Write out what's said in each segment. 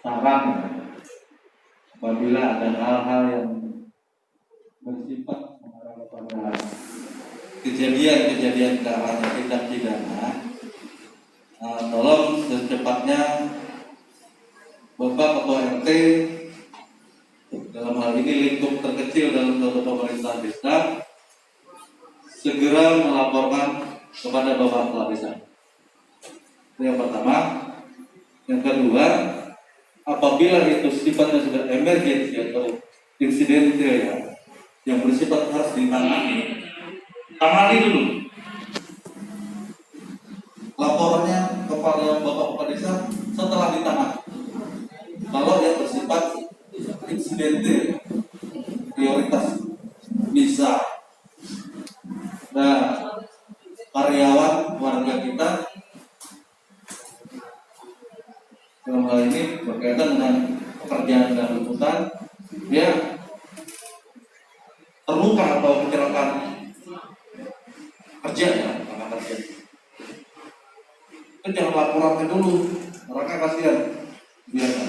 saran apabila ada hal-hal yang bersifat mengarah kepada kejadian-kejadian ke arah tindak pidana, tolong secepatnya Bapak Ketua RT dalam hal ini lingkup terkecil dalam pemerintahan desa segera melaporkan kepada Bapak Kepala Desa. Itu yang pertama. Yang kedua, apabila itu sifatnya sudah emergensi atau insidental ya, yang bersifat harus ditangani, tangani dulu. Laporannya kepada Bapak Kepala Desa setelah ditangani. Kalau yang bersifat insidental, prioritas bisa. Nah, karyawan warga kita dalam hal ini berkaitan dengan pekerjaan dan liputan, dia terluka atau kecelakaan kerja ya, karena kerja. Itu jangan laporannya dulu, orangnya kasihan. Biarkan.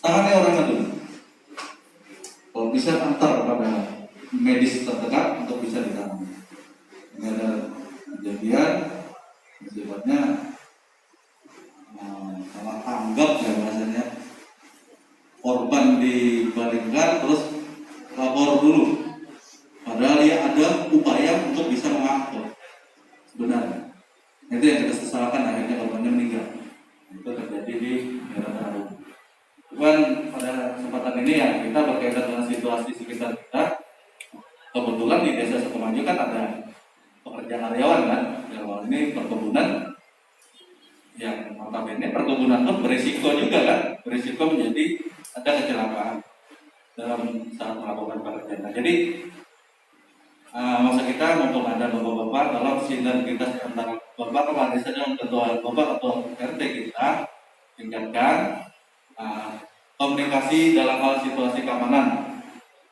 Tangani orangnya dulu. Kalau bisa antar kepada medis terdekat untuk bisa ditangani. Ini ada kejadian sifatnya salah tanggap ya bahasanya, korban dibaringkan terus lapor dulu, padahal dia ada upaya untuk bisa mengangkut sebenarnya. Itu yang kita sesalkan, akhirnya korbannya meninggal. Itu terjadi di daerah Tarung. Cuman pada kesempatan ini ya kita berkaitan dengan situasi sekitar kita. Kebetulan di desa Sukamaju kan ada pekerjaan karyawan kan, yang ini perkebunan. Yang notabene perkebunan itu berisiko juga kan, berisiko menjadi ada kecelakaan dalam saat melakukan pekerjaan. Jadi masa kita mumpung ada bapak-bapak dalam sinergitas antara Bapak Kepala Desa dan Bapak Ketua RT kita tingkatkan komunikasi dalam hal situasi keamanan.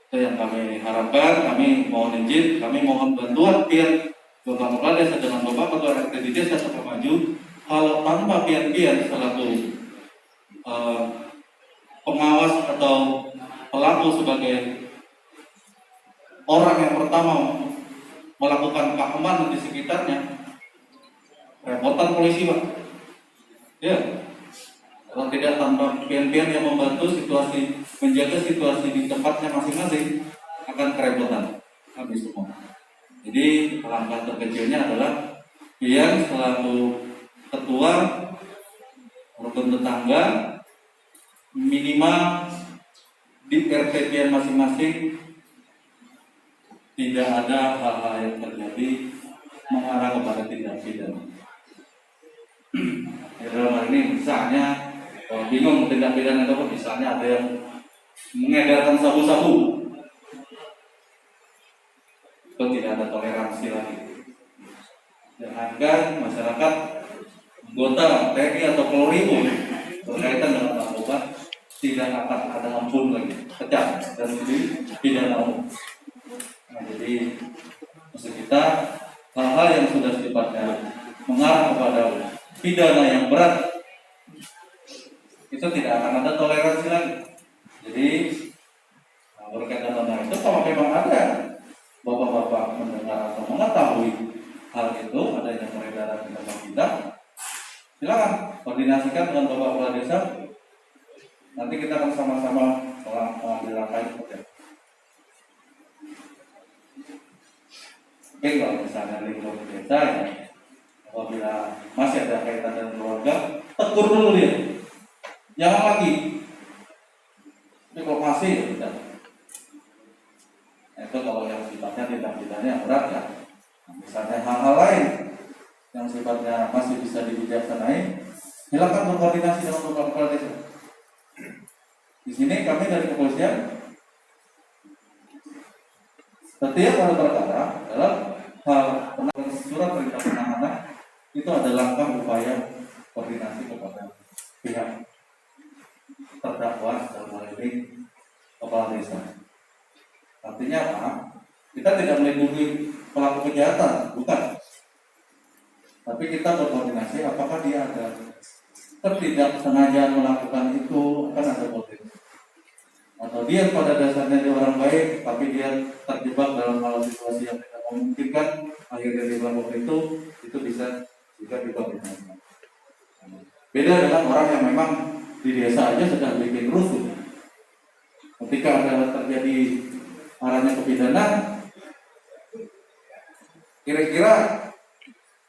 Itu yang kami harapkan. Kami mohon izin, kami mohon bantuan pihak Bapak Kepala Desa dengan Bapak Ketua RT di Desa Sukamaju. Kalau tanpa pian-pian selaku pengawas atau pelaku sebagai orang yang pertama melakukan keamanan di sekitarnya, repotan polisi Pak. Ya, kalau tidak tanpa pian-pian yang membantu situasi, menjaga situasi di tempatnya masing-masing, akan kerepotan habis semua. Jadi langkah terkecilnya adalah pian selaku ketua rukun tetangga minimal di RT pian masing-masing tidak ada hal-hal yang terjadi mengarah kepada tindak pidana. Dalam hal ini misalnya bingung tindak pidana itu, misalnya ada yang mengedarkan sabu-sabu, itu tidak ada toleransi lagi. Dan agar masyarakat anggota TNI atau Polri berkaitan dengan narkoba tidak akan ada ampun lagi, pecah dan dipidana umum. Nah, jadi maksud kita hal-hal yang sudah sifatnya mengarah kepada pidana yang berat itu tidak akan ada toleransi lagi. Jadi berkaitan dengan itu, kalau memang ada bapak-bapak mendengar atau mengetahui hal itu adanya peredaran di tempat kita, silakan koordinasikan dengan Bapak Kepala Desa. Nanti kita akan sama-sama mengambil langkah itu. Oke, kalau misalnya lingkup desa ya, apabila masih ada kaitan dengan keluarga, tegur dulu dia. Jangan lagi. Tapi kalau masih ya tidak. Itu kalau yang sifatnya tindak pidana yang berat ya. Misalnya hal-hal lain yang sifatnya masih bisa dibijaksanai, silakan berkoordinasi dengan Bapak Kepala Desa. Di sini kami dari kepolisian setiap ada perkara dalam hal surat perintah penahanan itu ada langkah upaya koordinasi kepada pihak terdakwa dalam hal ini Kepala Desa. Artinya apa? Kita tidak melindungi pelaku kejahatan, bukan. Tapi kita berkoordinasi apakah dia ada ketidaksengajaan melakukan itu Atau dia pada dasarnya dia orang baik, tapi dia terjebak dalam hal situasi yang tidak memungkinkan, akhirnya dia melakukan itu bisa juga dibangkitkan. Beda dengan orang yang memang di desa aja sudah bikin rusuh. Ketika ada terjadi arahnya ke pidana, kira-kira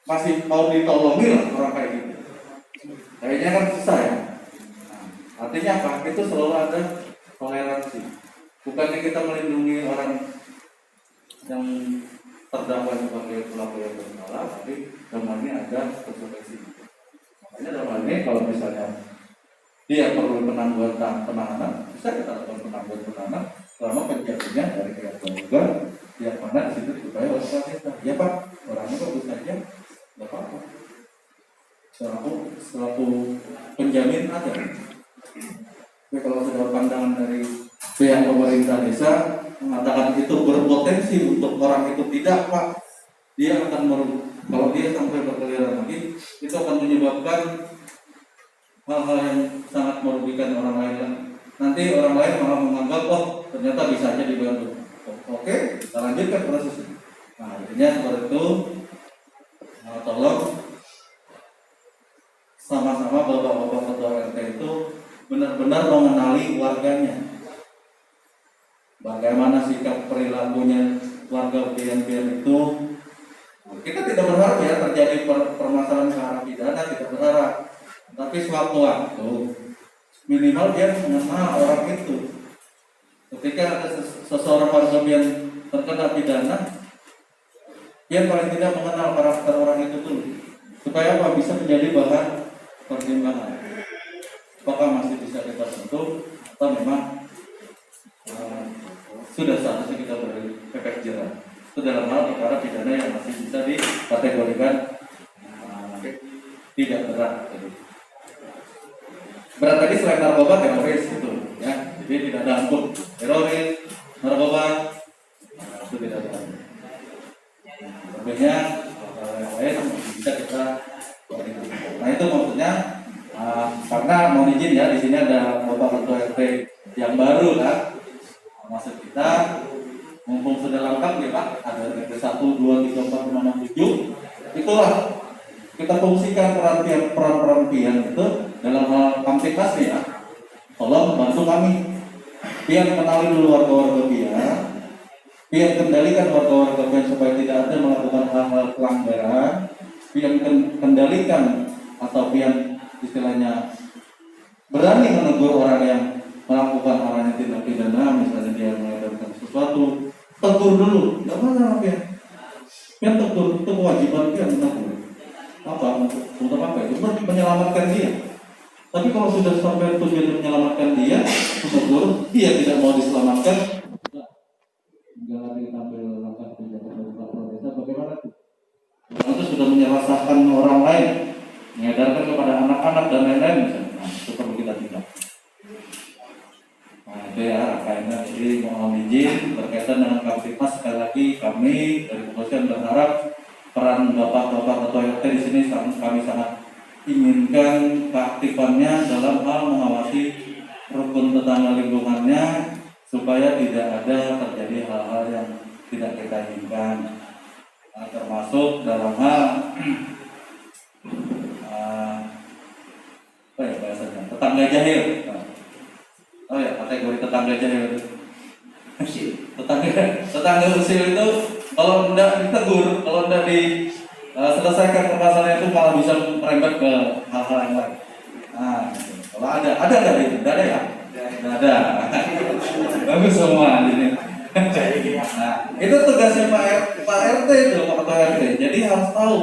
masih mau ditolongi lah orang kayak gitu. Kayaknya kan susah ya. Artinya apa? Itu selalu ada toleransi. Bukannya kita melindungi orang yang terdakwa sebagai pelaku yang bersalah, tapi dalam ini ada konsekuensi. Makanya dalam ini kalau misalnya dia perlu penahanan, bisa kita lakukan penangguhan selama penjaminnya dari pihak keluarga, yang mana di situ supaya oleh kita. Ya Pak, orangnya bagus saja, nggak apa-apa. Selaku penjamin ada. Tapi kalau sudah pandangan dari pihak pemerintah desa mengatakan itu berpotensi untuk orang itu tidak Pak, dia akan kalau dia sampai berkeliaran lagi, itu akan menyebabkan hal-hal yang sangat merugikan orang lain. Nanti orang lain malah menganggap oh ternyata bisa aja dibantu. Oke, kita lanjutkan prosesnya. Nah, artinya seperti itu. Tolong sama-sama bapak-bapak ketua RT itu benar-benar mengenali warganya. Bagaimana sikap perilakunya warga pian-pian itu. Kita tidak berharap ya terjadi permasalahan ke arah pidana, tidak berharap. Tapi sewaktu-waktu minimal dia mengenal orang itu. Ketika ada seseorang warga yang terkena pidana, dia paling tidak mengenal karakter orang itu dulu, supaya apa bisa menjadi bahan pertimbangan. Apakah masih bisa kita sentuh atau memang sudah seharusnya kita beri efek jerah. Itu dalam hal perkara pidana yang masih bisa dikategorikan tidak berat. Berat tadi selain narkoba, teroris itu, ya. Jadi tidak ada ampun. Teroris, narkoba, itu tidak ada ampun. Tentunya yang lain bisa kita. Nah itu maksudnya karena mohon izin ya, di sini ada Bapak Ketua RT yang baru kan. Maksud kita mumpung sudah lengkap ya Pak, ada RT 1, 2, 3, 4, 5, 6, 7. Itulah kita fungsikan peran pian itu dalam hal kamtipmas ya. Tolong bantu kami. Pian kenali dulu warga-warga pian kendalikan warga-warga pian supaya tidak ada melakukan hal-hal pelanggaran. Pian kendalikan atau pian istilahnya berani menegur orang yang melakukan hal yang tidak pidana, misalnya dia mengedarkan sesuatu, tegur dulu, tidak masalah pian. Pian tegur, itu kewajiban pian menegur. Apa untuk apa itu? Untuk menyelamatkan dia. Tapi kalau sudah sampai tujuan menyelamatkan dia, tegur, dia tidak mau diselamatkan, jangan diambil langkah tindakan dari Bapak Desa. Bagaimana itu? Itu sudah menyerahkan orang lain, mengedarkan kepada anak-anak dan lain-lain misalnya. Nah, itu perlu kita tindak. Nah itu ya kayaknya. Jadi mohon izin berkaitan dengan Kamtipmas, sekali lagi kami dari kepolisian berharap peran bapak-bapak ketua RT di sini kami sangat inginkan keaktifannya dalam hal mengawasi rukun tetangga lingkungannya supaya tidak ada terjadi hal-hal yang tidak kita inginkan. Nah, termasuk dalam hal apa ya bahasanya, tetangga jahil. Oh ya, kategori tetangga jahil. Tetangga usil itu kalau tidak ditegur, kalau tidak diselesaikan permasalahan itu malah bisa merembet ke hal-hal yang lain. Nah, kalau ada nggak itu? Tidak ada ya? Tidak ada. Bagus semua di sini. Nah, itu tugasnya Pak RT itu, Pak Ketua RT. Jadi harus tahu.